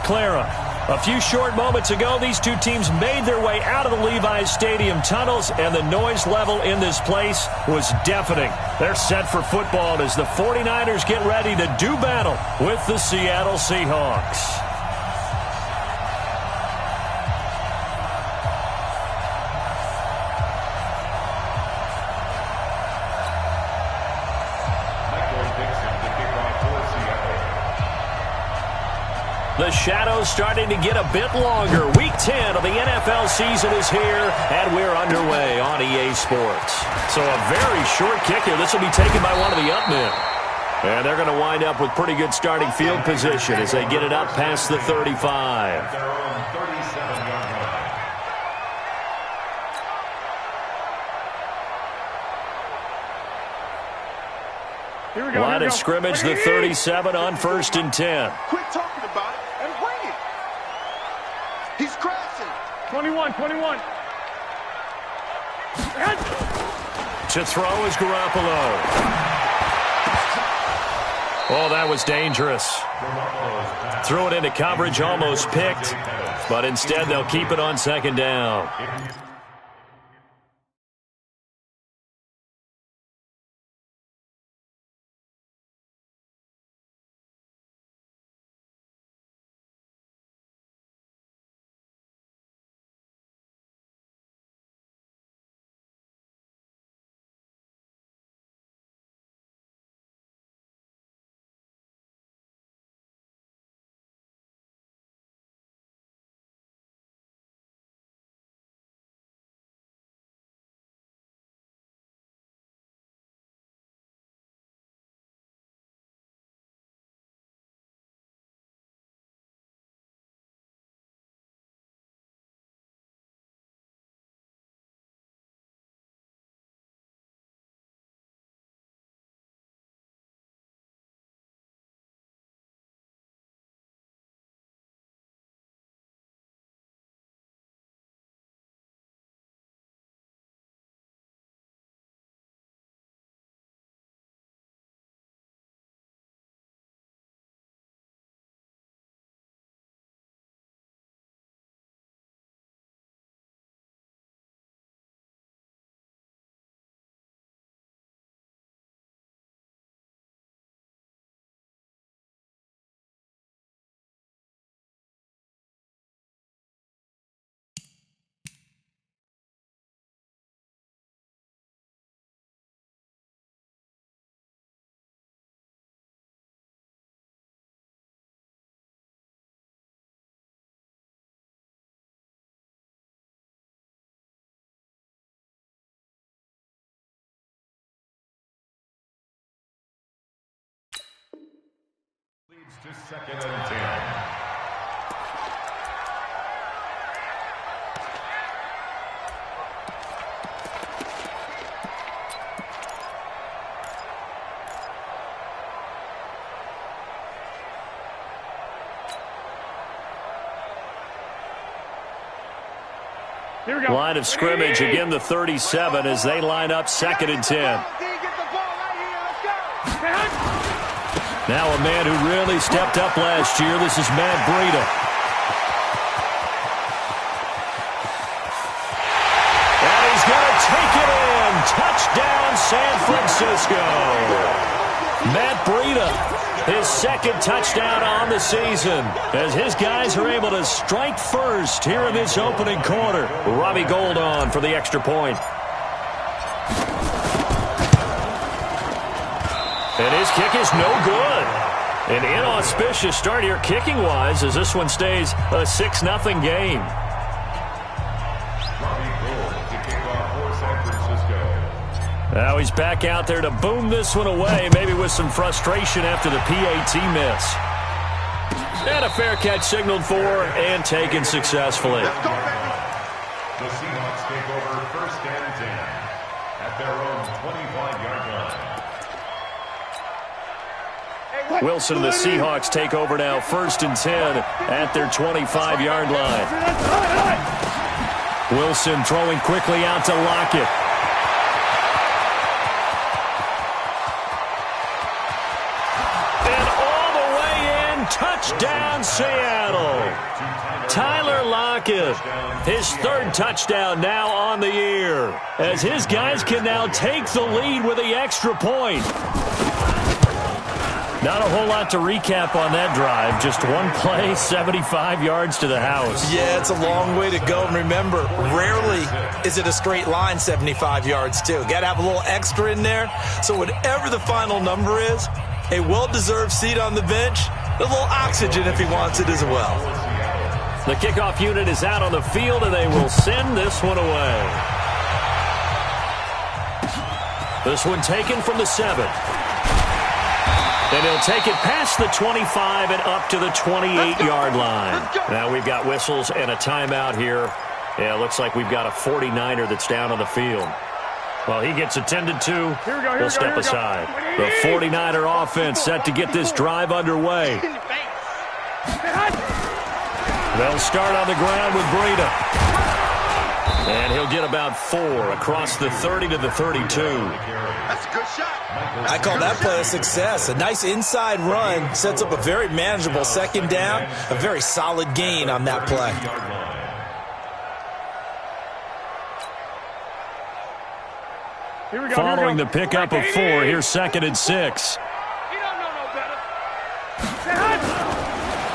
Clara. A few short moments ago, these two teams made their way out of the Levi's Stadium tunnels, and the noise level in this place was deafening. They're set for football as the 49ers get ready to do battle with the Seattle Seahawks. The shadows starting to get a bit longer. Week 10 of the NFL season is here, and we're underway on EA Sports. So a very short kick here. This will be taken by one of the up men. And they're going to wind up with pretty good starting field position as they get it up past the 35. Line of scrimmage, the 37 on 1st and 10. Quit talking about it and bring it. He's crashing. 21. To throw is Garoppolo. Oh, that was dangerous. Threw it into coverage, almost picked, but instead they'll keep it on 2nd down. Leads to 2nd and 10. Line of scrimmage, again the 37 as they line up 2nd and 10. Now a man who really stepped up last year. This is Matt Breida. And he's going to take it in. Touchdown, San Francisco. Matt Breida, his 2nd touchdown on the season, as his guys are able to strike first here in this opening quarter. Robbie Gould on for the extra point. And his kick is no good. An inauspicious start here kicking-wise as this one stays a 6-0 game. Now he's back out there to boom this one away, maybe with some frustration after the PAT miss. And a fair catch signaled for and taken successfully. The Seahawks take over 1st and 10 at their own 25-yard line. Wilson and the Seahawks take over now 1st and 10 at their 25-yard line. Wilson throwing quickly out to Lockett. And all the way in, touchdown Seattle. pocket. His third touchdown now on the year, as his guys can now take the lead with the extra point. Not a whole lot to recap on that drive. Just one play, 75 yards to the house. Yeah, it's a long way to go. And remember, rarely is it a straight line 75 yards, too. Got to have a little extra in there. So whatever the final number is, a well-deserved seat on the bench, a little oxygen if he wants it as well. The kickoff unit is out on the field, and they will send this one away. This one taken from the 7. And he'll take it past the 25 and up to the 28-yard line. Now we've got whistles and a timeout here. Yeah, it looks like we've got a 49er that's down on the field. Well, he gets attended to. We'll step aside. The 49er offense set to get this drive underway. They'll start on the ground with Breida. And he'll get about 4 across the 30 to the 32. That's a good shot. I call that play a success. A nice inside run sets up a very manageable second down. A very solid gain on that play. Following the pickup of 4, here's 2nd and 6.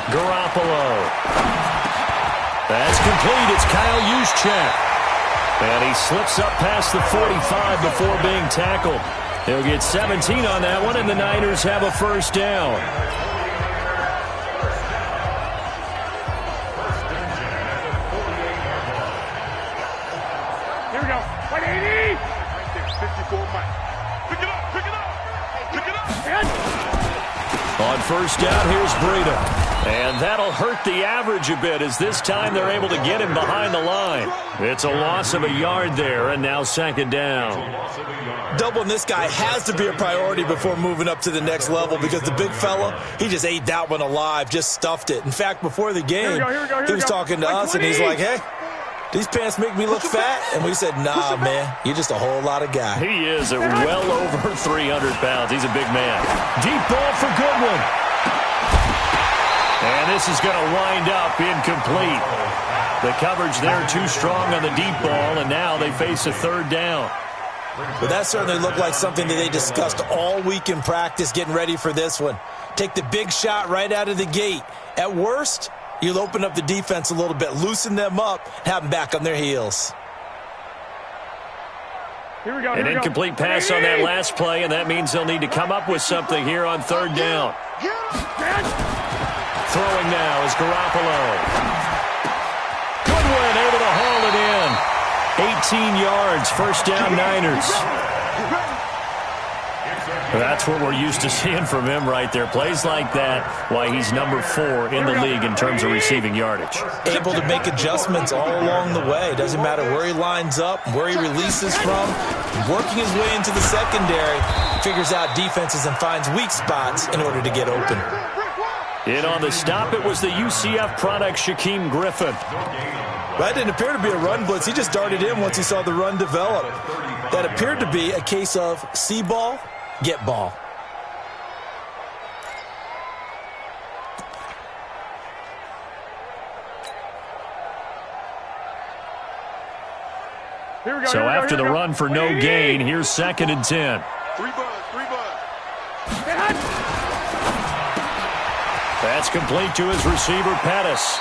Garoppolo. That's complete. It's Kyle Juszczyk. And he slips up past the 45 before being tackled. He'll get 17 on that one, and the Niners have a first down. Here we go. 180. Right there, 54 Mike. Pick it up, pick it up, pick it up. On first down, here's Breida. And that'll hurt the average a bit, as this time they're able to get him behind the line. It's a loss of a yard there, and now 2nd down. Doubling this guy has to be a priority before moving up to the next level, because the big fella, he just ate that one alive, just stuffed it. In fact, before the game, he was talking to us, and he's like, hey, these pants make me look fat. And we said, nah, man, you're just a whole lot of guy. He is at well over 300 pounds. He's a big man. Deep ball for Goodwin. And this is going to wind up incomplete. The coverage there too strong on the deep ball, and now they face a 3rd down. But that certainly looked like something that they discussed all week in practice, getting ready for this one. Take the big shot right out of the gate. At worst, you'll open up the defense a little bit, loosen them up, and have them back on their heels. Here we go. An incomplete pass on that last play, and that means they'll need to come up with something here on 3rd down. Throwing now is Garoppolo. Goodwin able to haul it in. 18 yards, first down Niners. That's what we're used to seeing from him right there. Plays like that, why he's number 4 in the league in terms of receiving yardage. Able to make adjustments all along the way. Doesn't matter where he lines up, where he releases from. Working his way into the secondary, figures out defenses and finds weak spots in order to get open. In on the stop, it was the UCF product, Shaquem Griffin. That didn't appear to be a run blitz. He just darted in once he saw the run develop. That appeared to be a case of see ball, get ball. So after the run for no gain, here's 2nd and 10. 3 buzz. That's complete to his receiver, Pettis.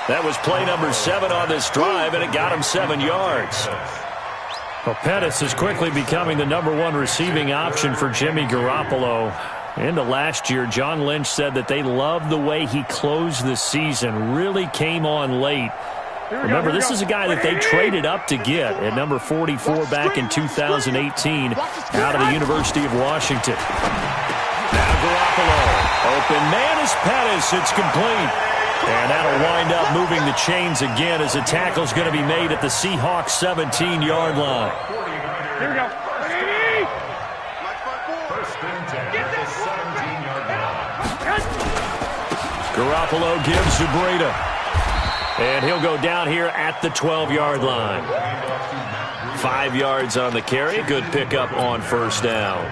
That was play number 7 on this drive, and it got him 7 yards. Well, Pettis is quickly becoming the number 1 receiving option for Jimmy Garoppolo. Into last year, John Lynch said that they loved the way he closed the season, really came on late. Remember, this is a guy that they traded up to get at number 44 back in 2018 out of the University of Washington. Now Garoppolo. Open man is Pettis. It's complete. And that'll wind up moving the chains again as a tackle's going to be made at the Seahawks 17-yard line. Here we go. Garoppolo gives to Breida. And he'll go down here at the 12-yard line. 5 yards on the carry. Good pickup on first down.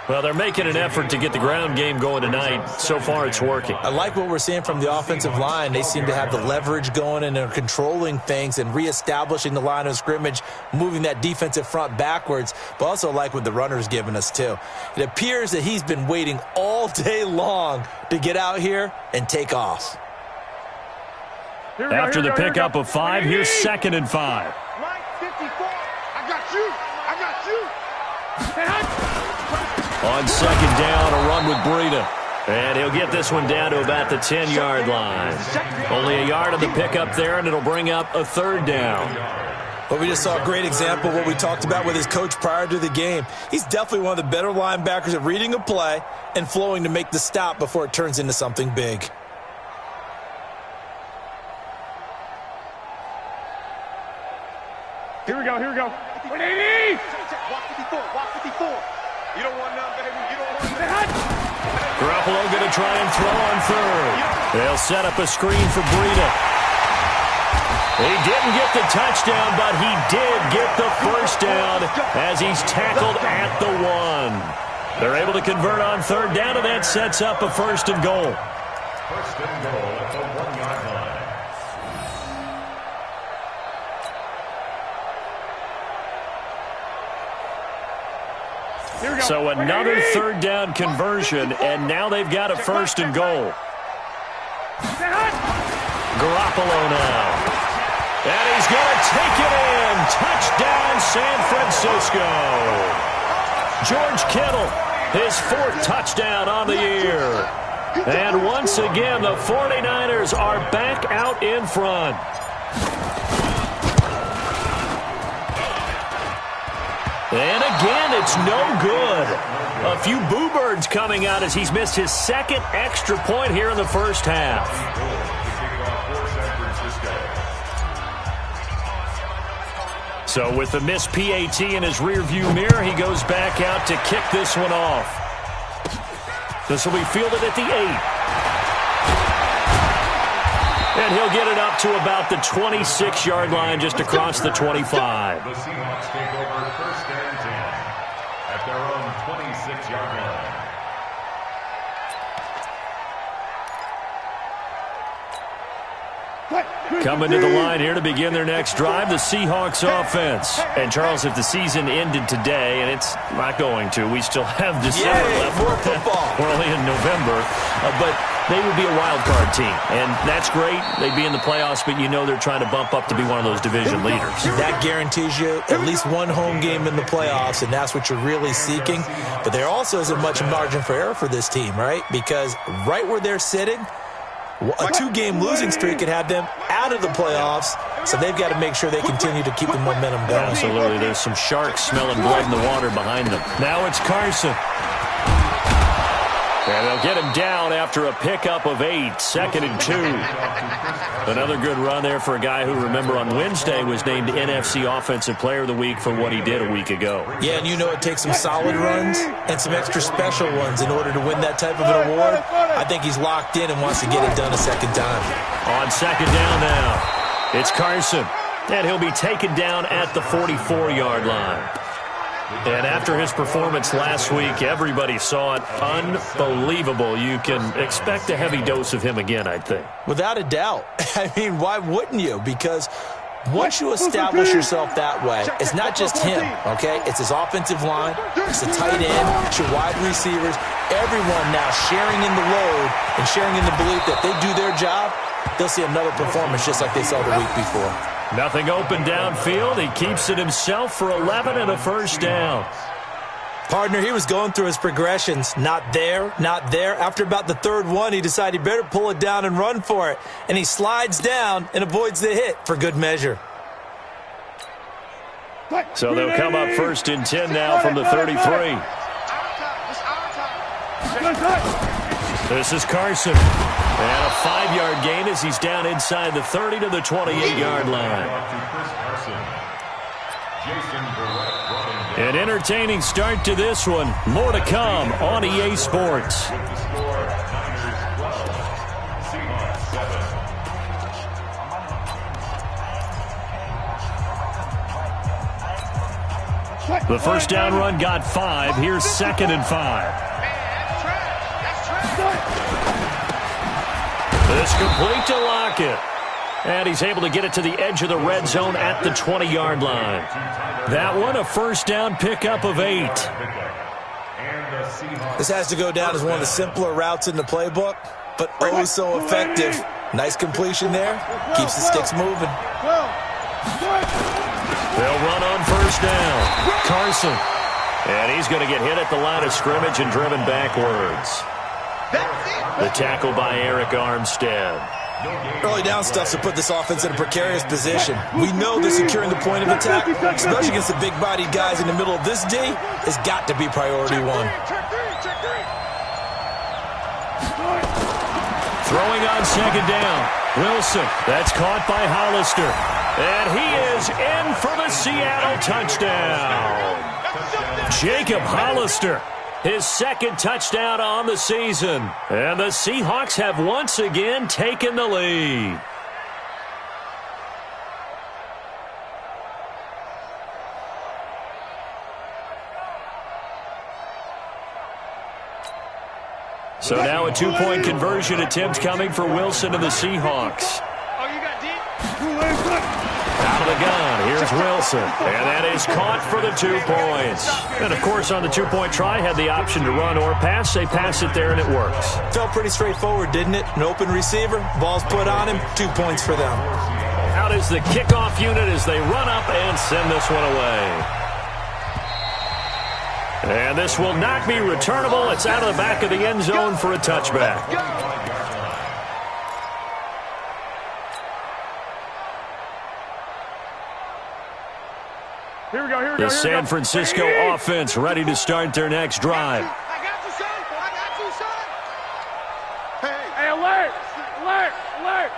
Well, they're making an effort to get the ground game going tonight. So far, it's working. I like what we're seeing from the offensive line. They seem to have the leverage going, and they're controlling things and reestablishing the line of scrimmage, moving that defensive front backwards, but also like what the runner's giving us, too. It appears that he's been waiting all day long to get out here and take off. After the pickup of 5, here's 2nd and 5. Line 54. I got you. On 2nd down, a run with Breida. And he'll get this one down to about the 10-yard line. Only a yard on the pickup there, and it'll bring up a 3rd down. But we just saw a great example of what we talked about with his coach prior to the game. He's definitely one of the better linebackers at reading a play and flowing to make the stop before it turns into something big. Here we go. 180. Walk 54. You don't want none, baby. You don't want none. Garoppolo going to try and throw on 3rd. They'll set up a screen for Breida. He didn't get the touchdown, but he did get the 1st down as he's tackled at the 1. They're able to convert on 3rd down, and that sets up a 1st and goal. 1st and goal at the 1-yard line. So another 3rd down conversion, and now they've got a 1st and goal. Garoppolo now. And he's going to take it in. Touchdown, San Francisco. George Kittle, his 4th touchdown on the year. And once again, the 49ers are back out in front. And again, it's no good. A few boo birds coming out as he's missed his 2nd extra point here in the 1st half. So with the missed PAT in his rearview mirror, he goes back out to kick this one off. This will be fielded at the 8. And he'll get it up to about the 26-yard line, just across the 25. The Seahawks take over 1st and 10 at their own 26-yard line. Coming to the line here to begin their next drive, the Seahawks offense. And, Charles, if the season ended today, and it's not going to, we still have December left. More football. We're only in November. But they would be a wild card team. And that's great. They'd be in the playoffs, but you know they're trying to bump up to be one of those division leaders. That guarantees you at least one home game in the playoffs, and that's what you're really seeking. But there also isn't much margin for error for this team, right? Because right where they're sitting, a 2-game losing streak could have them out of the playoffs, so they've got to make sure they continue to keep the momentum going. Absolutely. There's some sharks smelling blood in the water behind them. Now it's Carson. And they'll get him down after a pickup of 8, 2nd and 2. Another good run there for a guy who, remember, on Wednesday was named NFC Offensive Player of the Week for what he did a week ago. Yeah, and you know it takes some solid runs and some extra special ones in order to win that type of an award. I think he's locked in and wants to get it done a 2nd time. On 2nd down now, it's Carson. And he'll be taken down at the 44-yard line. And after his performance last week, everybody saw it. Unbelievable. You can expect a heavy dose of him again, I think. Without a doubt. I mean, why wouldn't you? Because once you establish yourself that way, it's not just him, okay? It's his offensive line, it's the tight end, it's your wide receivers, everyone now sharing in the load and sharing in the belief that they do their job, they'll see another performance just like they saw the week before. Nothing open downfield. He keeps it himself for 11 and a 1st down. Partner, he was going through his progressions. Not there, not there. After about the 3rd one, he decided he better pull it down and run for it. And he slides down and avoids the hit for good measure. So they'll come up 1st and 10 now from the 33. This is Carson. And a 5-yard gain as he's down inside the 30 to the 28-yard line. An entertaining start to this one. More to come on EA Sports. The first down run got 5. Here's 2nd and 5. This complete to Lockett. And he's able to get it to the edge of the red zone at the 20-yard line. That one, a first down pickup of 8. This has to go down as one of the simpler routes in the playbook, but oh so effective. Nice completion there. Keeps the sticks moving. They'll run on first down. Carson. And he's going to get hit at the line of scrimmage and driven backwards. The tackle by Eric Armstead. Early down stuff to put this offense in a precarious position. We know that securing the point of attack, especially against the big-bodied guys in the middle of this D, has got to be priority 1. Throwing on second down. Wilson. That's caught by Hollister. And he is in for the Seattle touchdown. Jacob Hollister. His 2nd touchdown on the season. And the Seahawks have once again taken the lead. So now a 2-point conversion attempt coming for Wilson and the Seahawks. Out of the gun, here's Wilson. And that is caught for the 2 points. And, of course, on the 2-point try, had the option to run or pass. They pass it there, and it works. Felt pretty straightforward, didn't it? An open receiver, ball's put on him, 2 points for them. Out is the kickoff unit as they run up and send this one away. And this will not be returnable. It's out of the back of the end zone for a touchback. The San Francisco offense ready to start their next drive. I got you, son. I got you, son. Hey, alert! Alert! Alert!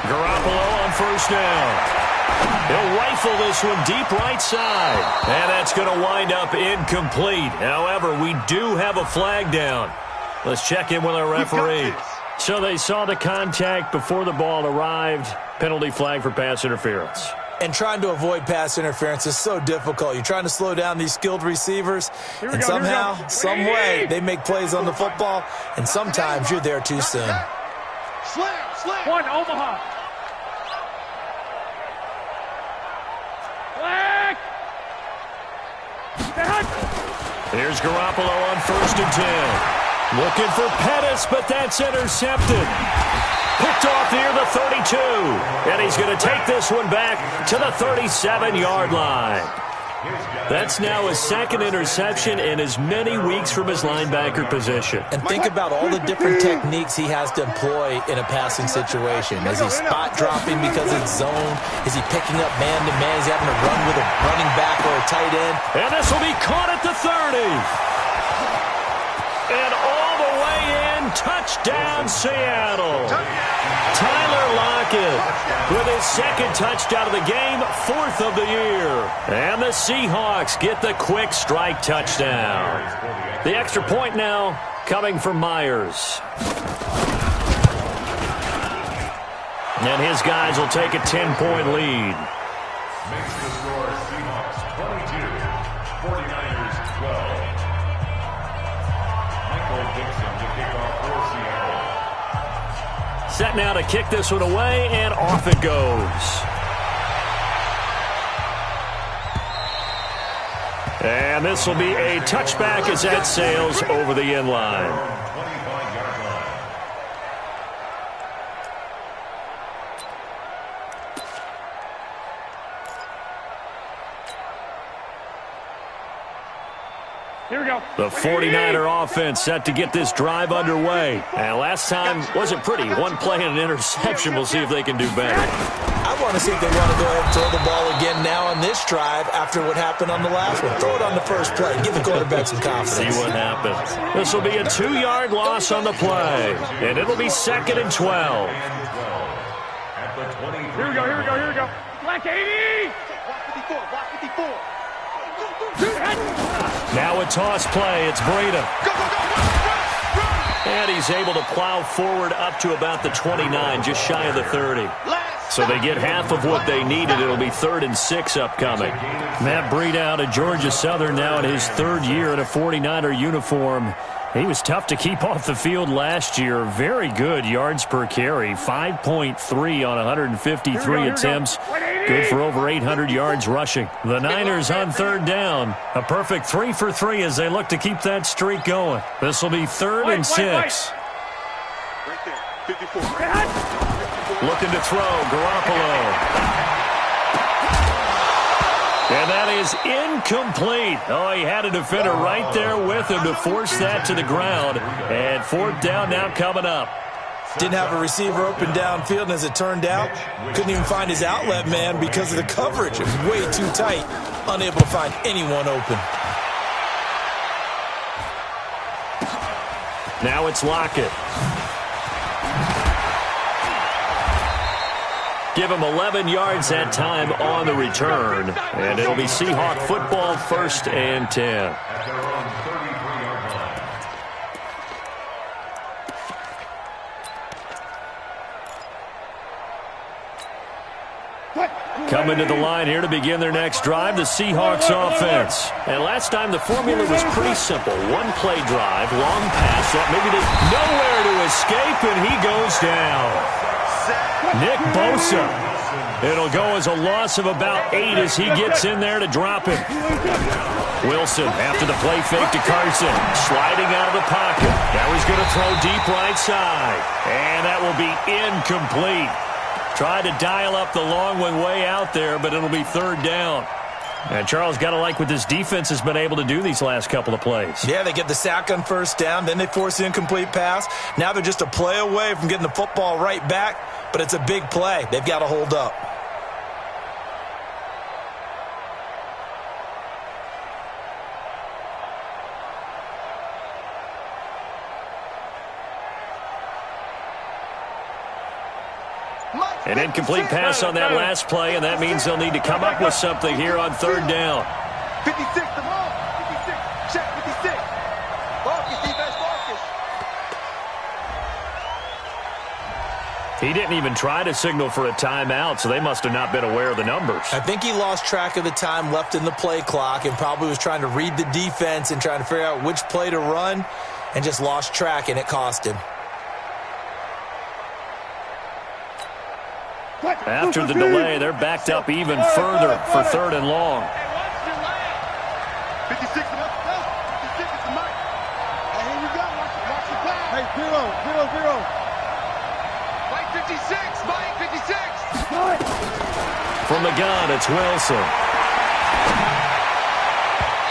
Garoppolo on first down. He'll rifle this one deep right side. And that's going to wind up incomplete. However, we do have a flag down. Let's check in with our referee. So they saw the contact before the ball arrived. Penalty flag for pass interference. And trying to avoid pass interference is so difficult. You're trying to slow down these skilled receivers, and somehow, some way, they make plays on the football, and sometimes you're there too soon. Slam! 1, Omaha. Flag! Here's Garoppolo on 1st and 10. Looking for Pettis, but that's intercepted. Picked off near the 32. And he's going to take this one back to the 37-yard line. That's now his 2nd interception in as many weeks from his linebacker position. And think about all the different techniques he has to employ in a passing situation. Is he spot dropping because it's zone? Is he picking up man-to-man? Is he having to run with a running back or a tight end? And this will be caught at the 30. And all the way in, touchdown Seattle. Tyler Lockett with his 2nd touchdown of the game, 4th of the year. And the Seahawks get the quick strike touchdown. The extra point now coming from Myers. And his guys will take a 10-point lead. Makes the score Seahawks 22, 49ers 12. Michael Dixon to kick off for Seattle. Set now to kick this one away, and off it goes. And this will be a touchback as that sails over the end line. 25-yard line. Here we go. The 49er offense set to get this drive underway. And last time wasn't pretty. One play and an interception. We'll see if they can do better. I want to see if they want to go ahead and throw the ball again now on this drive after what happened on the last one. Throw it on the first play. Give the quarterback some confidence. See what happens. This will be a 2-yard loss on the play. And it'll be 2nd and 12. At the 23. Here we go, here we go, here we go. Black 80! Block 54, block 54. Now a toss play. It's Breda. Go, go, go, run! And he's able to plow forward up to about the 29, just shy of the 30. Last So they get half of what they needed. It'll be 3rd and 6 upcoming. Matt Breida out of Georgia Southern now in his 3rd year in a 49er uniform. He was tough to keep off the field last year. Very good yards per carry. 5.3 on 153 attempts. Good for over 800 yards rushing. The Niners on 3rd down. A perfect 3 for 3 as they look to keep that streak going. This will be 3rd and 6. Right there, 54. Looking to throw, Garoppolo. And that is incomplete. Oh, he had a defender right there with him to force that to the ground. And 4th down now coming up. Didn't have a receiver open downfield, and as it turned out, couldn't even find his outlet man because of the coverage. It was way too tight, unable to find anyone open. Now it's Lockett. Give him 11 yards that time on the return. And it'll be Seahawk football, 1st and 10. At their own 33-yard line. Coming to the line here to begin their next drive, the Seahawks offense. And last time the formula was pretty simple. One play drive, long pass that maybe did nowhere to escape, and he goes down. Nick Bosa. It'll go as a loss of about 8 as he gets in there to drop him. Wilson after the play fake to Carson. Sliding out of the pocket. Now he's going to throw deep right side. And that will be incomplete. Tried to dial up the long one way out there, but it'll be 3rd down. And Charles, got to like what this defense has been able to do these last couple of plays. Yeah, they get the sack on 1st down, then they force the incomplete pass. Now they're just a play away from getting the football right back, but it's a big play. They've got to hold up. An incomplete pass on that last play, and that means they'll need to come up with something here on 3rd down. 56, the ball. 56, check 56. Marcus, defense, Marcus. He didn't even try to signal for a timeout, so they must have not been aware of the numbers. I think he lost track of the time left in the play clock and probably was trying to read the defense and trying to figure out which play to run and just lost track, and it cost him. After the delay, they're backed up even further for 3rd and long. 56 is the mark. Hey, here we go. Watch the play. Hey, 0. Mike 56. Mike 56. From the gun, it's Wilson.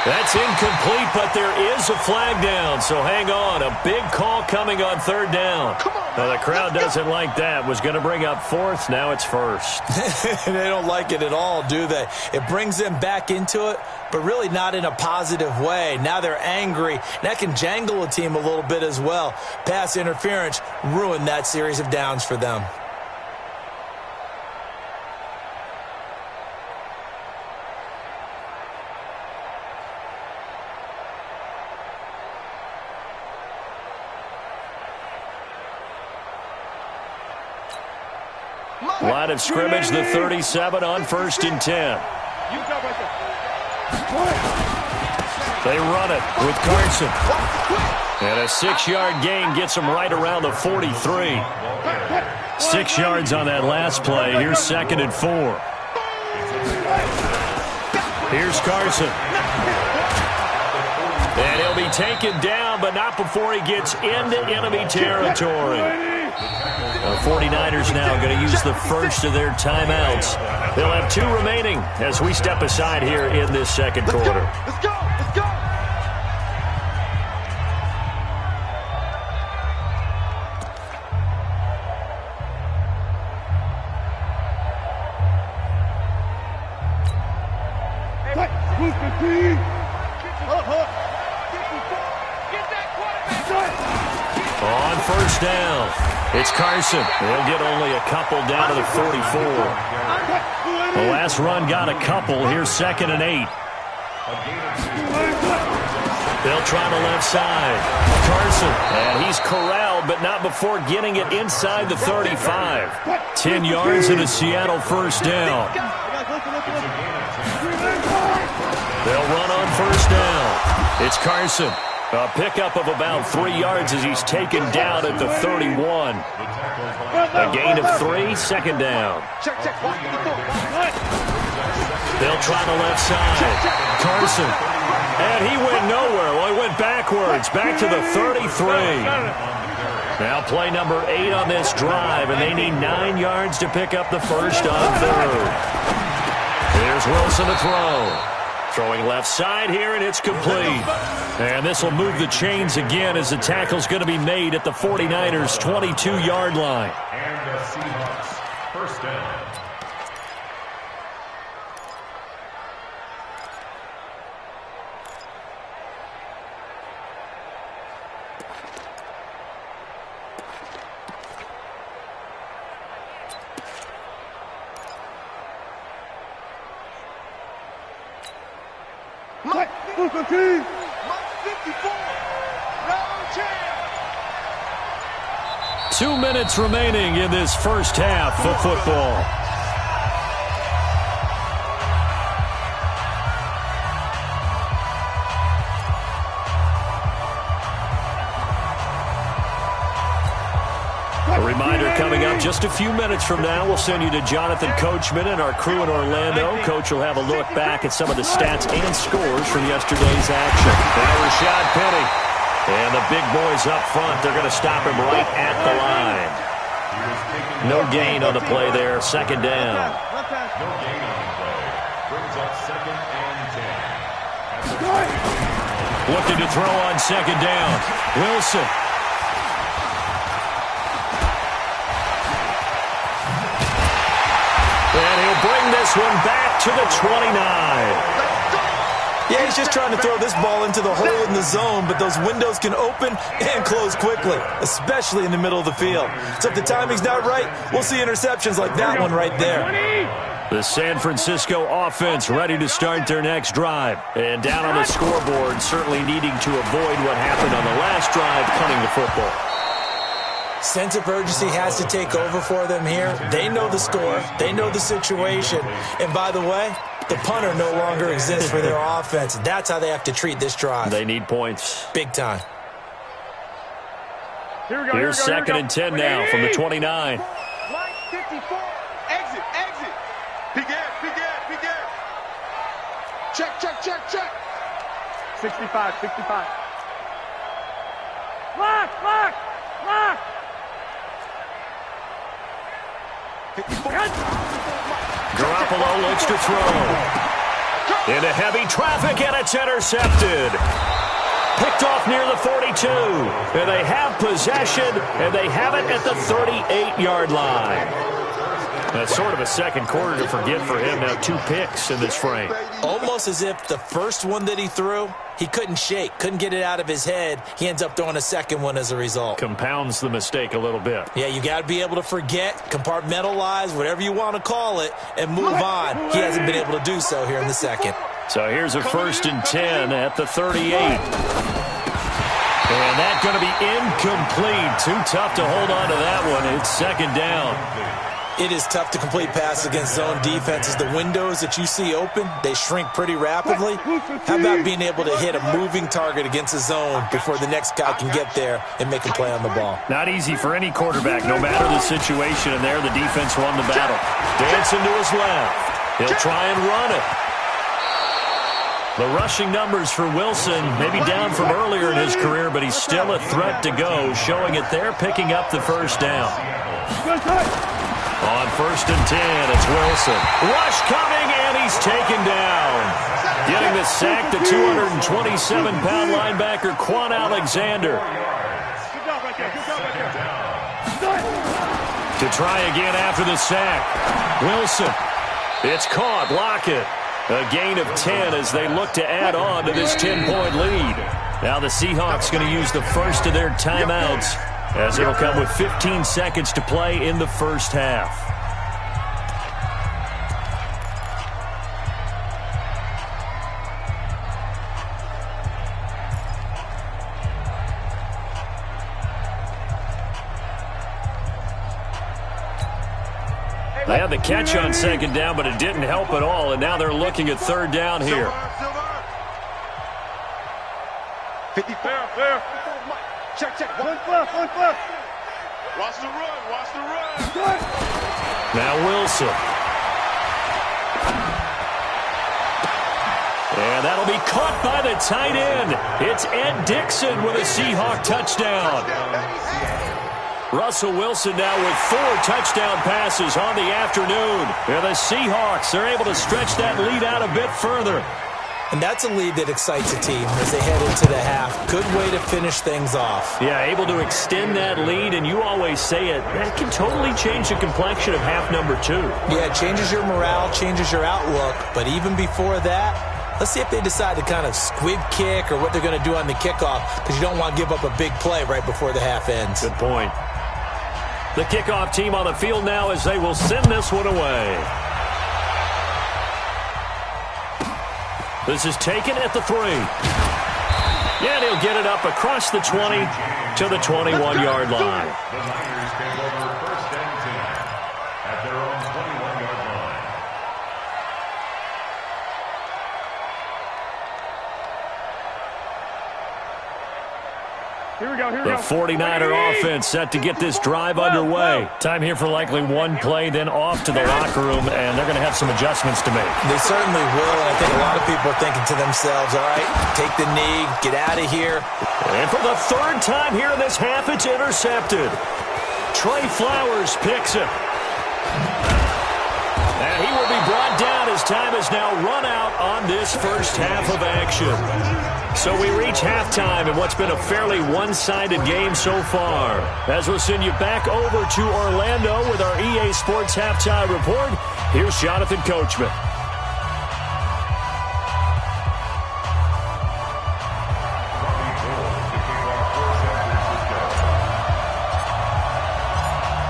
That's incomplete, but there is a flag down, so hang on. A big call coming on 3rd down. Now, the crowd doesn't like that. Was going to bring up 4th. Now it's 1st. They don't like it at all, do they? It brings them back into it, but really not in a positive way. Now they're angry. That can jangle a team a little bit as well. Pass interference ruined that series of downs for them. Line of scrimmage, the 37 on 1st and 10. They run it with Carson. And a 6-yard gain gets them right around the 43. 6 yards on that last play. Here's 2nd and 4. Here's Carson. And he'll be taken down, but not before he gets into enemy territory. The 49ers now going to use the first of their timeouts. They'll have 2 remaining as we step aside here in this 2nd quarter. Let's go. On 1st down, it's Carson. They'll get only a couple down to the 44. The last run got a couple. Here's 2nd and 8. They'll try the left side. Carson, and he's corralled have, but not before getting it inside the 35. 10 yards and a Seattle first down. They'll run on first down. It's Carson. A pickup of about 3 yards as he's taken down at the 31. A gain of 3, second down. They'll try the left side. Carson. And he went nowhere. Well, he went backwards, back to the 33. Now play number 8 on this drive, and they need 9 yards to pick up the first on third. Here's Wilson to throw. Throwing left side here, and it's complete. And this will move the chains again as the tackle's going to be made at the 49ers' 22-yard line. And the Seahawks first down. Mike 54, no chance. 2 minutes remaining in this first half of football. A reminder coming up just a few minutes from now. We'll send you to Jonathan Coachman and our crew in Orlando. Coach will have a look back at some of the stats and scores from yesterday's action. Now Rashad Penny. And the big boys up front, they're going to stop him right at the line. No gain on the play there, second down. No gain on the play. Brings up second and 10. Looking to throw on second down. Wilson. And he'll bring this one back to the 29. Yeah, he's just trying to throw this ball into the hole in the zone, but those windows can open and close quickly, especially in the middle of the field. So if the timing's not right, we'll see interceptions like that one right there. The San Francisco offense ready to start their next drive. And down on the scoreboard, certainly needing to avoid what happened on the last drive, punting the football. Sense of urgency has to take over for them here. They know the score. They know the situation. And by the way, the punter no longer exists for their offense. That's how they have to treat this drive. They need points. Big time. Here's second and 10 now from the 29. Line 54, exit. Begin. Check. 65. Lock. Garoppolo looks to throw. Into heavy traffic, and it's intercepted. Picked off near the 42. And they have possession, and they have it at the 38-yard line. That's sort of a second quarter to forget for him. Now 2 picks in this frame. Almost as if the first one that he threw, he couldn't shake, couldn't get it out of his head. He ends up throwing a second one as a result. Compounds the mistake a little bit. Yeah, you got to be able to forget, compartmentalize, whatever you want to call it, and move on. He hasn't been able to do so here in the second. So here's a first and 10 at the 38. And that's going to be incomplete. Too tough to hold on to that one. It's second down. It is tough to complete passes against zone defenses. The windows that you see open, they shrink pretty rapidly. How about being able to hit a moving target against a zone before the next guy can get there and make a play on the ball? Not easy for any quarterback, no matter the situation. And there, the defense won the battle. Dancing to his left. He'll try and run it. The rushing numbers for Wilson, maybe down from earlier in his career, but he's still a threat to go, showing it there, picking up the first down. On first and 10, it's Wilson. Rush coming, and he's taken down. Getting the sack, the 227-pound linebacker, Quan Alexander. To try again after the sack. Wilson. It's caught. Lockett. A gain of 10 as they look to add on to this 10-point lead. Now the Seahawks going to use the first of their timeouts, as it'll come with 15 seconds to play in the first half. They had the catch on second down, but it didn't help at all, and now they're looking at third down here. 54. Check. One foot. Watch the run. Now Wilson. And that'll be caught by the tight end. It's Ed Dixon with a Seahawk touchdown. Russell Wilson now with 4 touchdown passes on the afternoon. And the Seahawks are able to stretch that lead out a bit further. And that's a lead that excites a team as they head into the half. Good way to finish things off. Yeah, able to extend that lead, and you always say it, that can totally change the complexion of half number 2. Yeah, it changes your morale, changes your outlook. But even before that, let's see if they decide to kind of squib kick or what they're going to do on the kickoff, because you don't want to give up a big play right before the half ends. Good point. The kickoff team on the field now as they will send this one away. This is taken at the 3. And he'll get it up across the 20 to the 21-yard line. The Niners take over first and 10 at their own 21-yard line. Here we go. The 49er offense set to get this drive underway. Time here for likely one play, then off to the locker room, and they're going to have some adjustments to make. They certainly will, and I think a lot of people are thinking to themselves, all right, take the knee, get out of here. And for the 3rd time here in this half, it's intercepted. Trey Flowers picks it. And he will be brought down as time has now run out on this first half of action. So we reach halftime in what's been a fairly one-sided game so far. As we'll send you back over to Orlando with our EA Sports Halftime Report, here's Jonathan Coachman.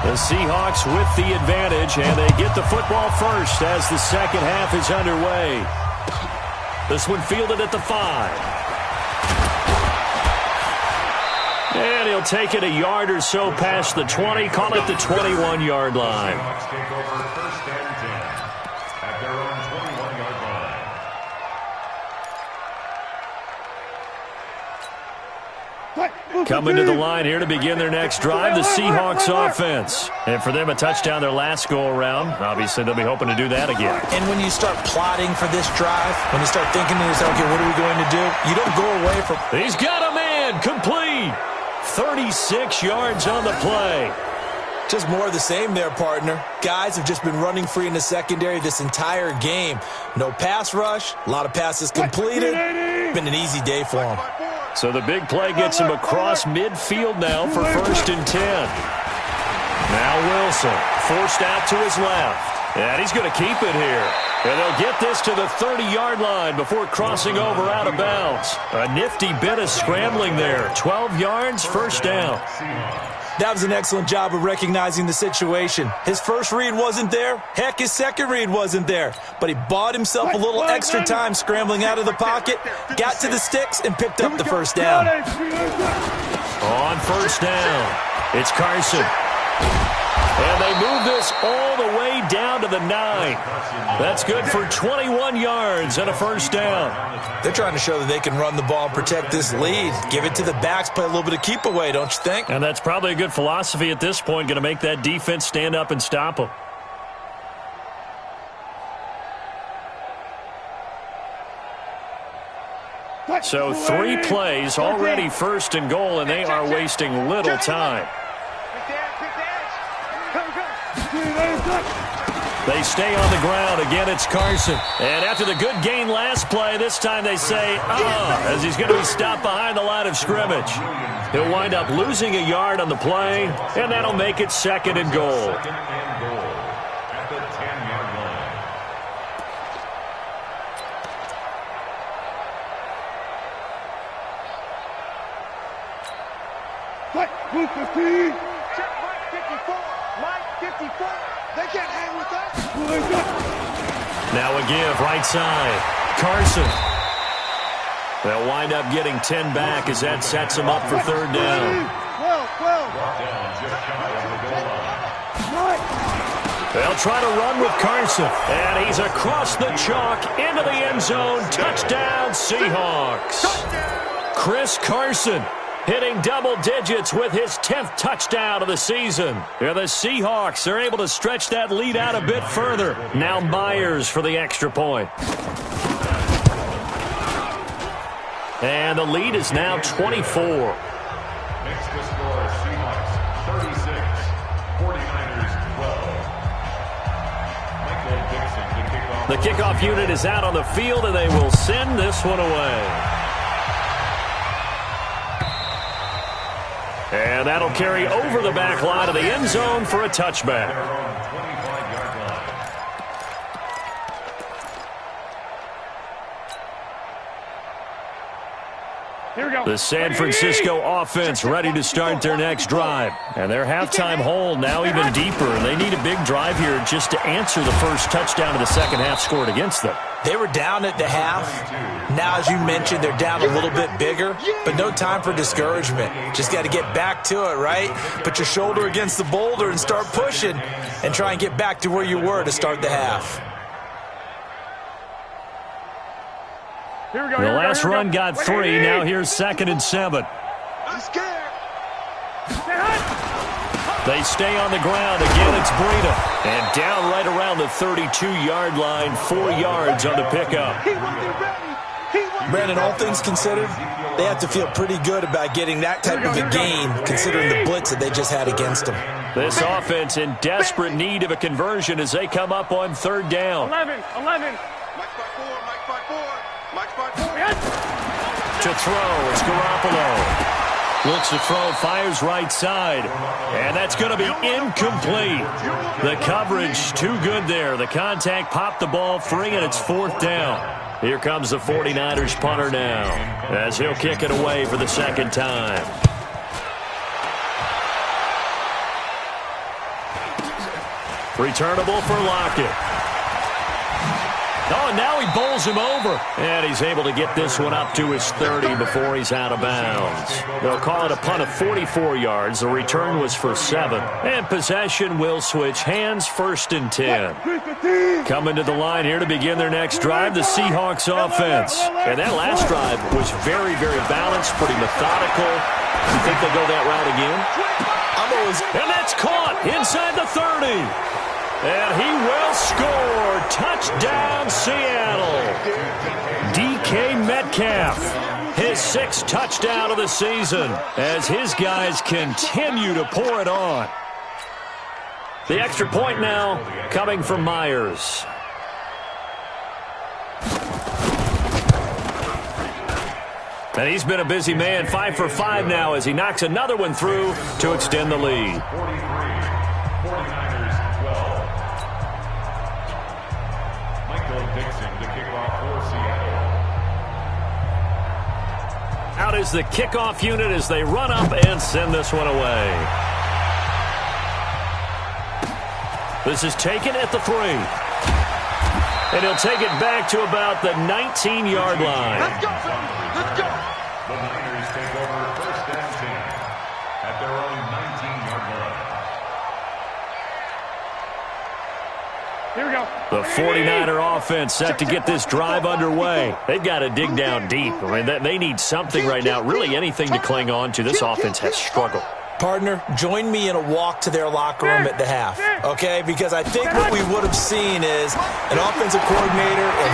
The Seahawks with the advantage, and they get the football first as the second half is underway. This one fielded at the 5. And he'll take it a yard or so past the 20, call it the 21-yard line. Seahawks take over first and 10 at their own 21-yard line. Coming to the line here to begin their next drive, the Seahawks offense. And for them, a touchdown their last go-around. Obviously, they'll be hoping to do that again. And when you start plotting for this drive, when you start thinking to yourself, okay, what are we going to do? You don't go away from... He's got a man, complete. 36 yards on the play. Just more of the same there, partner. Guys have just been running free in the secondary this entire game. No pass rush, a lot of passes completed. Been an easy day for them. So the big play gets him across midfield now for first and 10. Now Wilson forced out to his left. And he's going to keep it here. And they'll get this to the 30-yard line before crossing over out of bounds. A nifty bit of scrambling there. 12 yards, first down. That was an excellent job of recognizing the situation. His first read wasn't there. Heck, his second read wasn't there. But he bought himself a little extra time scrambling out of the pocket, got to the sticks, and picked up the first down. On first down, it's Carson. And they move this all the way down to the 9. That's good for 21 yards and a first down. They're trying to show that they can run the ball and protect this lead. Give it to the backs, play a little bit of keep away, don't you think? And that's probably a good philosophy at this point, going to make that defense stand up and stop them. So 3 plays already first and goal, and they are wasting little time. They stay on the ground. Again, it's Carson. And after the good gain last play, this time they say, as he's going to be stopped behind the line of scrimmage. He'll wind up losing a yard on the play, and that'll make it second and goal. Second and goal at the 10-yard line. Move 15. Check Mike 54. Mike 54. They can't hang with us. Now a give right side. Carson. They'll wind up getting 10 back as that sets them up for third down. 12. Brought down just shy of the goal line. They'll try to run with Carson. And he's across the chalk into the end zone. Touchdown, Seahawks. Chris Carson hitting double digits with his 10th touchdown of the season. The Seahawks are able to stretch that lead out a bit further. Now Myers for the extra point. And the lead is now 24. Next to score, Seahawks 36, 49ers 12. Michael Dixon to kick off. The kickoff unit is out on the field, and they will send this one away. And that'll carry over the back line of the end zone for a touchback. Here we go. The San Francisco offense ready to start their next drive. And their halftime hole now even deeper. And they need a big drive here just to answer the first touchdown of the second half scored against them. They were down at the half. Now, as you mentioned, they're down a little bit bigger, but no time for discouragement. Just got to get back to it, right? Put your shoulder against the boulder and start pushing and try and get back to where you were to start the half. The last run got 3. Now here's 2nd and 7. I'm scared. They stay on the ground. Again, it's Breida. And down right around the 32-yard line, 4 yards on the pickup. He wasn't ready. Brandon, all things considered, they have to feel pretty good about getting that type of a gain, considering the blitz that they just had against them. This offense in desperate need of a conversion as they come up on 3rd down. 11. Mike spot 4. To throw, it's Garoppolo. Looks to throw, fires right side. And that's going to be incomplete. The coverage too good there. The contact popped the ball free, and it's 4th down. Here comes the 49ers punter now, as he'll kick it away for the 2nd time. Returnable for Lockett. Oh, and now he bowls him over. And he's able to get this one up to his 30 before he's out of bounds. They'll call it a punt of 44 yards. The return was for 7. And possession will switch hands, 1st and 10. Coming to the line here to begin their next drive, the Seahawks offense. And that last drive was very, very balanced, pretty methodical. You think they'll go that route again? And that's caught inside the 30. And he will score. Touchdown, Seattle. DK Metcalf, his 6th touchdown of the season as his guys continue to pour it on. The extra point now coming from Myers. And he's been a busy man, 5 for 5 now as he knocks another one through to extend the lead. 49ers 12. Michael Dixon to kick off for Seattle. Out is the kickoff unit as they run up and send this one away. This is taken at the 3. And he'll take it back to about the 19-yard line. Let's go. The Niners take over 1st and 10 at their own 19-yard line. Here we go. The 49er offense set to get this drive underway. They've got to dig down deep. I mean, they need something right now, really anything to cling on to. This offense has struggled. Partner, join me in a walk to their locker room at the half, okay? Because I think what we would have seen is an offensive coordinator and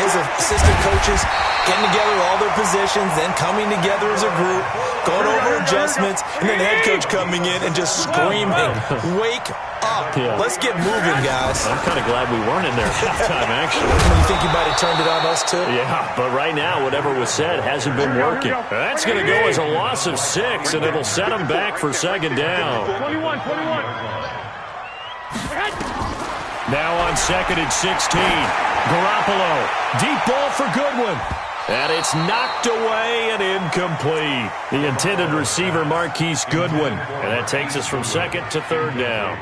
his assistant coaches getting together all their positions, then coming together as a group, going over adjustments, and then the head coach coming in and just screaming, "Wake up. Yeah. Let's get moving, guys." I'm kind of glad we weren't in there at halftime, actually. You think you might have turned it on us, too? Yeah, but right now, whatever was said hasn't been working. That's going to go as a loss of 6, and it'll set them back for 2nd down. 21. Now on 2nd and 16. Garoppolo. Deep ball for Goodwin. And it's knocked away and incomplete. The intended receiver, Marquise Goodwin. And that takes us from 2nd to 3rd down.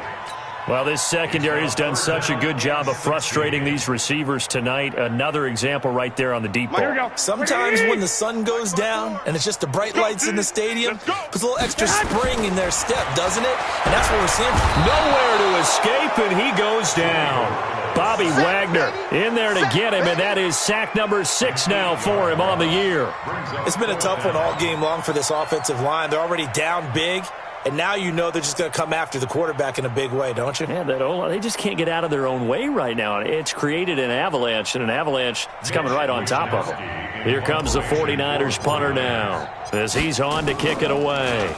Well, this secondary has done such a good job of frustrating these receivers tonight. Another example right there on the deep ball. Sometimes when the sun goes down and it's just the bright lights in the stadium, puts a little extra spring in their step, doesn't it? And that's what we're seeing. Nowhere to escape, and he goes goes down. Bobby Wagner in there to get him, and that is sack number 6 now for him on the year. It's been a tough one all game long for this offensive line. They're already down big, and now you know they're just going to come after the quarterback in a big way, don't you? Yeah, they just can't get out of their own way right now. It's created an avalanche, and an avalanche is coming right on top of them. Here comes the 49ers punter now as he's on to kick it away.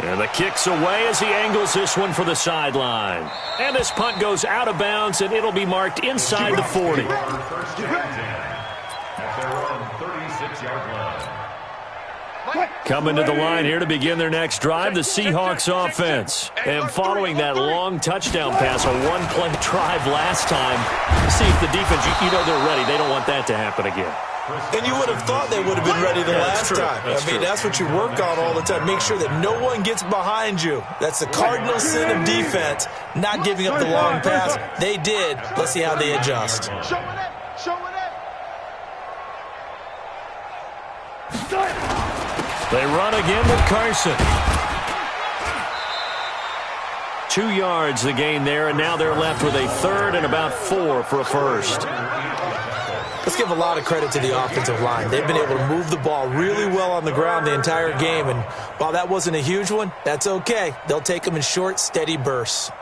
And the kick's away as he angles this one for the sideline. And this punt goes out of bounds, and it'll be marked inside the 40. First and 10 at their own 36-yard line. Coming to the line here to begin their next drive, the Seahawks offense. And following that long touchdown pass, a one-play drive last time, see if the defense, you know they're ready. They don't want that to happen again. And you would have thought they would have been ready the last time. That's what you work on all the time. Make sure that no one gets behind you. That's the cardinal sin of defense, not giving up the long pass. They did. Let's see how they adjust. Show it up. Show it up. They run again with Carson. 2 yards the gain there, and now they're left with a third and about 4 for a first. Let's give a lot of credit to the offensive line. They've been able to move the ball really well on the ground the entire game, and while that wasn't a huge one, that's okay. They'll take them in short, steady bursts.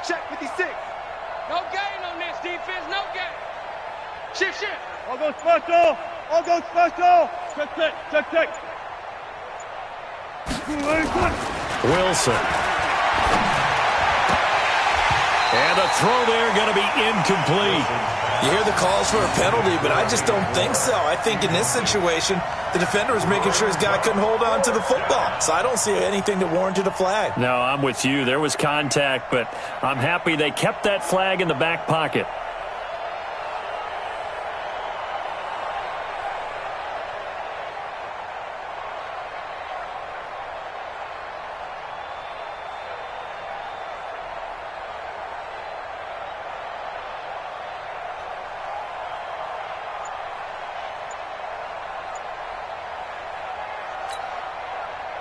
Check 56. No gain on this defense, no gain. Shift. All go special. All go special. Check. Wilson. And the throw there going to be incomplete. You hear the calls for a penalty, but I just don't think so. I think in this situation, the defender was making sure his guy couldn't hold on to the football. So I don't see anything that warranted a flag. No, I'm with you. There was contact, but I'm happy they kept that flag in the back pocket.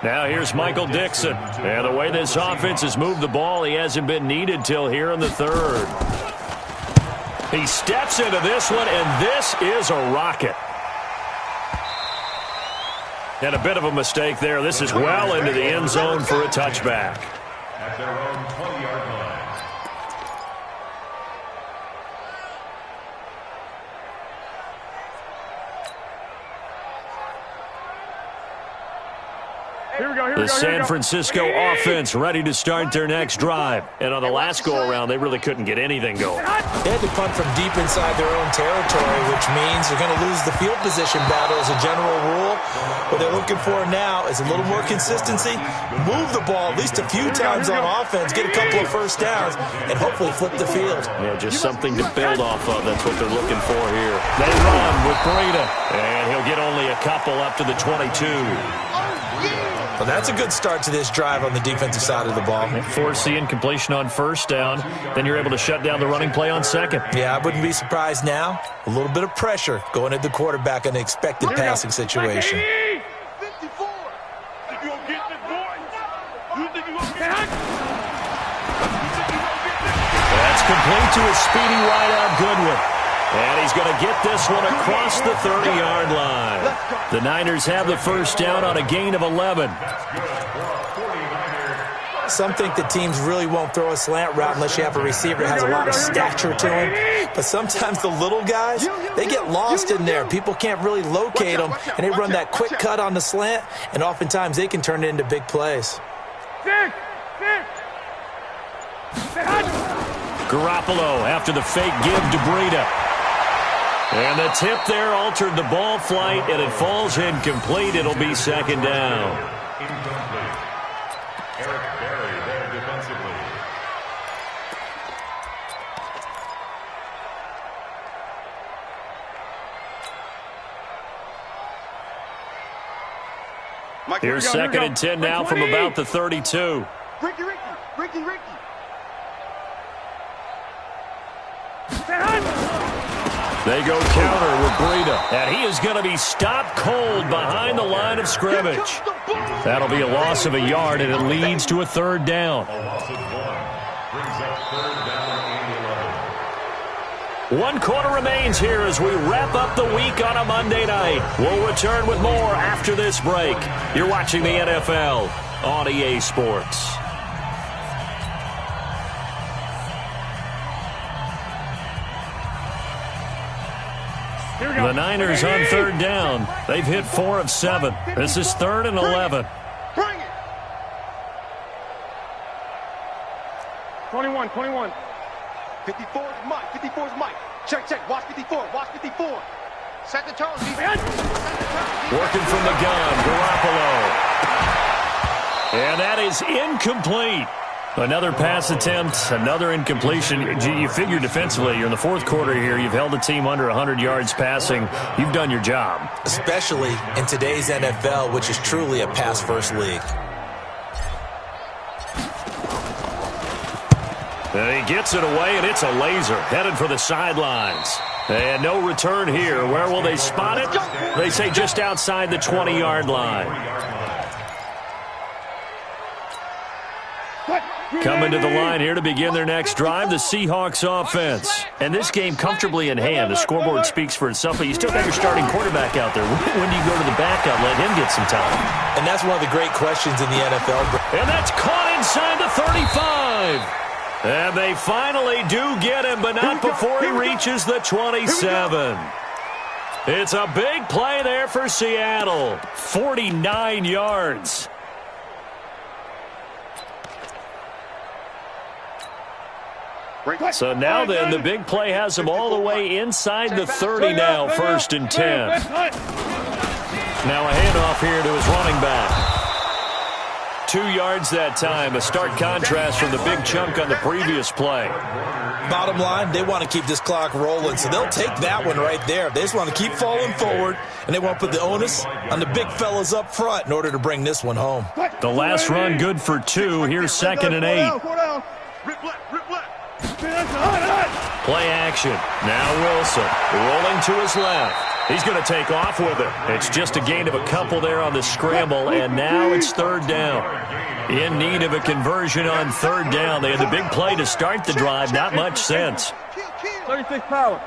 Now here's Michael Dixon. And the way this offense has moved the ball, he hasn't been needed till here in the third. He steps into this one, and this is a rocket. And a bit of a mistake there. This is well into the end zone for a touchback. At their own 20-yard line. The San Francisco offense ready to start their next drive. And on the last go-around, they really couldn't get anything going. They had to punt from deep inside their own territory, which means they're going to lose the field position battle as a general rule. What they're looking for now is a little more consistency, move the ball at least a few times on offense, get a couple of first downs, and hopefully flip the field. Yeah, just something to build off of. That's what they're looking for here. They run with Breida, and he'll get only a couple up to the 22. Well, that's a good start to this drive on the defensive side of the ball. Force the incompletion on first down. Then you're able to shut down the running play on second. Yeah, I wouldn't be surprised now. A little bit of pressure going at the quarterback in an expected passing situation. 54. Think you gonna get this, boy? You think you gonna get it? That's complete to a speedy wideout Goodwin. And he's going to get this one across the 30-yard line. The Niners have the first down on a gain of 11. Some think that teams really won't throw a slant route unless you have a receiver that has a lot of stature to him. But sometimes the little guys, they get lost in there. People can't really locate them, and they run that quick cut on the slant, and oftentimes they can turn it into big plays. Garoppolo after the fake give to Breida. And the tip there altered the ball flight, and it falls incomplete. It'll be second down. Incomplete. Eric Berry there defensively. Here's second and 10 now from about the 32. Ricky. They go counter with Breida, and he is going to be stopped cold behind the line of scrimmage. That'll be a loss of a yard, and it leads to a third down. A loss of 1 brings up third down and 11. 1 quarter remains here as we wrap up the week on a Monday night. We'll return with more after this break. You're watching the NFL on EA Sports. The Niners on third down. They've hit 4 of 7. This is 3rd and 11. Bring it. 21. 54 is Mike. 54 is Mike. Check. Watch 54. Watch 54. Set the tone, defense. Working from the gun, Garoppolo. And that is incomplete. Another pass attempt, another incompletion. You figure defensively, you're in the 4th quarter here. You've held the team under 100 yards passing. You've done your job. Especially in today's NFL, which is truly a pass-first league. And he gets it away, and it's a laser headed for the sidelines. And no return here. Where will they spot it? They say just outside the 20-yard line. Coming to the line here to begin their next drive, the Seahawks offense. And this game comfortably in hand. The scoreboard speaks for itself, but you still got your starting quarterback out there. When do you go to the backup, let him get some time? And that's one of the great questions in the NFL. And that's caught inside the 35. And they finally do get him, but not before he reaches the 27. It's a big play there for Seattle. 49 yards. So now then, the big play has him all the way inside the 30 now, 1st and 10. Now a handoff here to his running back. 2 yards that time, a stark contrast from the big chunk on the previous play. Bottom line, they want to keep this clock rolling, so they'll take that one right there. They just want to keep falling forward, and they want to put the onus on the big fellas up front in order to bring this one home. The last run good for 2. Here's 2nd and 8. Play action. Now Wilson rolling to his left. He's going to take off with it. It's just a gain of a couple there on the scramble, and now it's 3rd down. In need of a conversion on 3rd down. They had the big play to start the drive. Not much sense. 36 power.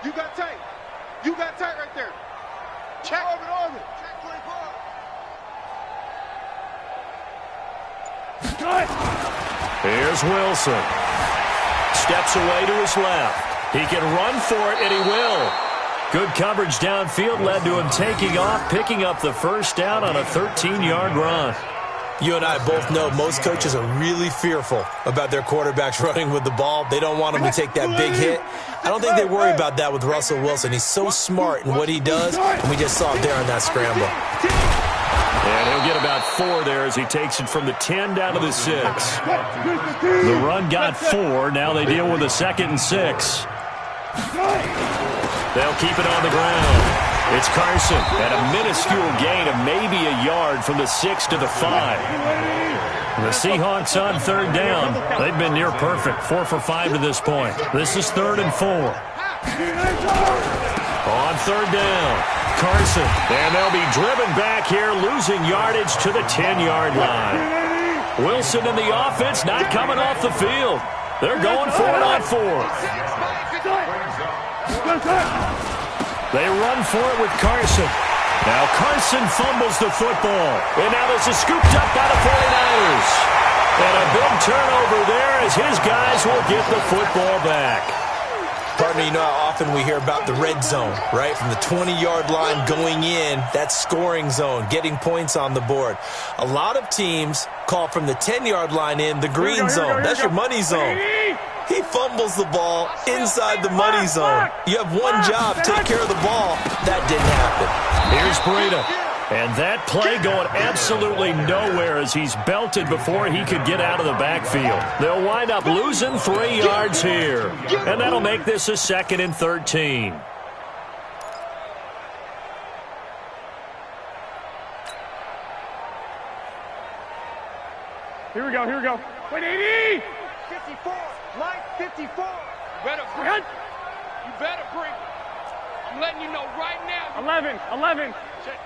You got tight. You got tight right there. Check. Orbit. Check 24. Here's Wilson. Steps away to his left. He can run for it, and he will. Good coverage downfield led to him taking off, picking up the 1st down on a 13-yard run. You and I both know most coaches are really fearful about their quarterbacks running with the ball. They don't want them to take that big hit. I don't think they worry about that with Russell Wilson. He's so smart in what he does, and we just saw it there on that scramble. And he'll get about 4 there as he takes it from the 10 down to the 6. The run got 4. Now they deal with a 2nd and 6. They'll keep it on the ground. It's Carson at a minuscule gain of maybe a yard from the 6 to the 5. The Seahawks on 3rd down. They've been near perfect. 4 for 5 to this point. This is 3rd and 4. On 3rd down, Carson. And they'll be driven back here, losing yardage to the 10-yard line. Wilson and the offense not coming off the field. They're going for it on 4th. They run for it with Carson. Now Carson fumbles the football. And now this is scooped up by the 49ers. And a big turnover there as his guys will get the football back. Partner, you know how often we hear about the red zone, right? From the 20-yard line going in, that scoring zone, getting points on the board. A lot of teams call from the 10-yard line in the green zone. That's your money zone. He fumbles the ball inside the money zone. You have one job, take care of the ball. That didn't happen. Here's Breida. And that play going absolutely nowhere as he's belted before he could get out of the backfield. They'll wind up losing 3 yards here. And that'll make this a 2nd and 13. Here we go. Wait, 80! 54. Mike, 54. You better bring it. I'm letting you know right now. 11. Check.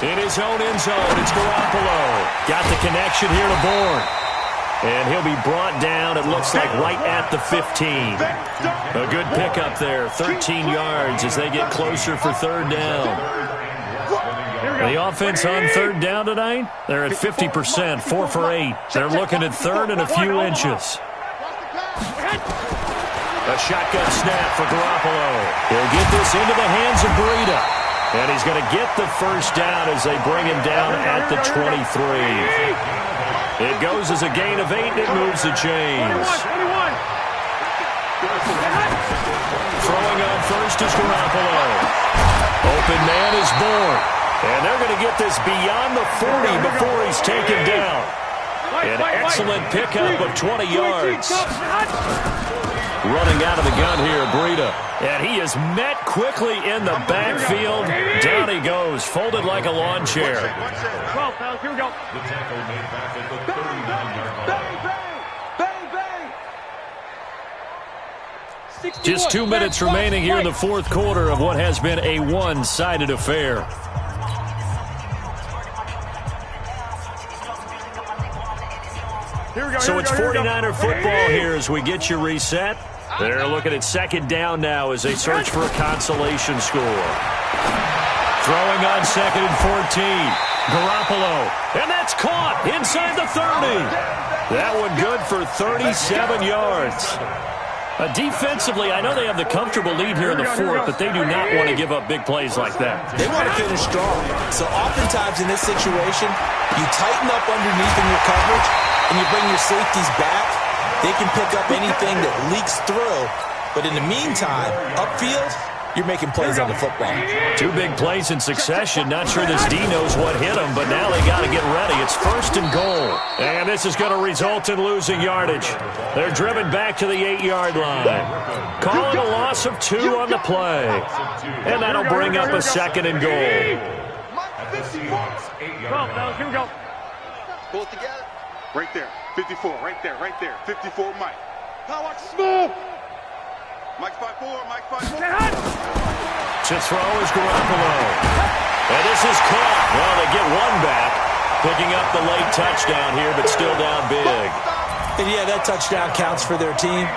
In his own end zone, it's Garoppolo. Got the connection here to Bourne. And he'll be brought down, it looks like, right at the 15. A good pickup there, 13 yards as they get closer for third down. The offense on third down tonight, they're at 50%, 4 for 8. They're looking at third and a few inches. A shotgun snap for Garoppolo. He'll get this into the hands of Breida. And he's going to get the first down as they bring him down at the 23. It goes as a gain of 8, and it moves the chains. 21. Throwing on first is Garoppolo. Open man is Bourne. And they're going to get this beyond the 40 before he's taken down. An excellent pickup of 20 yards. Running out of the gun here, Breida. And he is met quickly in the backfield. Down he goes, folded like a lawn chair. 12, fellas, here we go. The tackle made back at the 39-yard line. Just 2 minutes remaining here in the fourth quarter of what has been a one-sided affair. So it's 49er football here as we get you reset. They're looking at second down now as they search for a consolation score. Throwing on second and 14. Garoppolo. And that's caught inside the 30. That one good for 37 yards. Defensively, I know they have the comfortable lead here in the fourth, but they do not want to give up big plays like that. They want to finish strong. So oftentimes in this situation, you tighten up underneath in your coverage, and you bring your safeties back. They can pick up anything that leaks through. But in the meantime, upfield, you're making plays on the football. 2 big plays in succession. Not sure this D knows what hit him, but now they got to get ready. It's first and goal. And this is going to result in losing yardage. They're driven back to the 8-yard line. Calling a loss of 2 on the play. And that'll bring up a second and goal. At the Seahawks 8-yard line. Here we go. Pull it together. Right there, 54, right there, 54, Mike. Now watch smooth. Mike's 5'4", Mike's 5'4". To throw is Garoppolo. And this is caught. Well, they get one back. Picking up the late touchdown here, but still down big. And yeah, that touchdown counts for their team,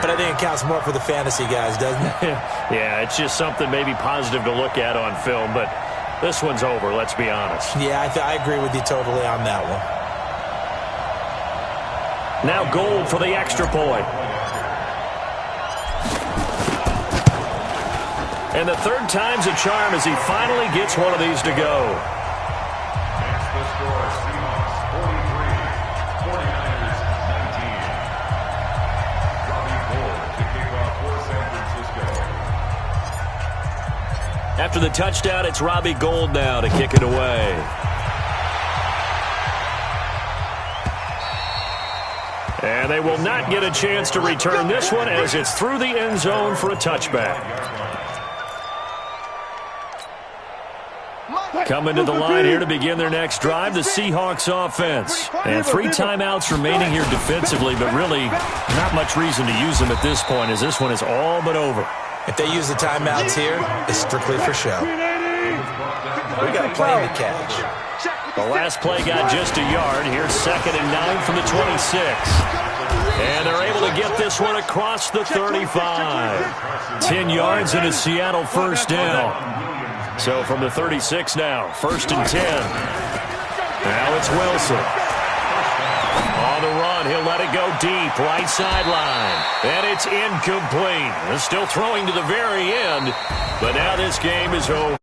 but I think it counts more for the fantasy guys, doesn't it? Yeah, it's just something maybe positive to look at on film, but this one's over, let's be honest. Yeah, I agree with you totally on that one. Now Gold for the extra point. And the third time's a charm as he finally gets one of these to go. That's the score. Seahawks 43, 49ers 19. Robbie Gould to kick off for San Francisco. After the touchdown, it's Robbie Gould now to kick it away. And they will not get a chance to return this one as it's through the end zone for a touchback. Coming to the line here to begin their next drive, the Seahawks offense. And 3 timeouts remaining here defensively, but really not much reason to use them at this point as this one is all but over. If they use the timeouts here, it's strictly for show. We got a plane to catch. The last play got just a yard. Here's second and 9 from the 26. And they're able to get this one across the 35. 10 yards and a Seattle first down. So from the 36 now, first and 10. Now it's Wilson. On the run, he'll let it go deep, right sideline. And it's incomplete. They're still throwing to the very end, but now this game is over.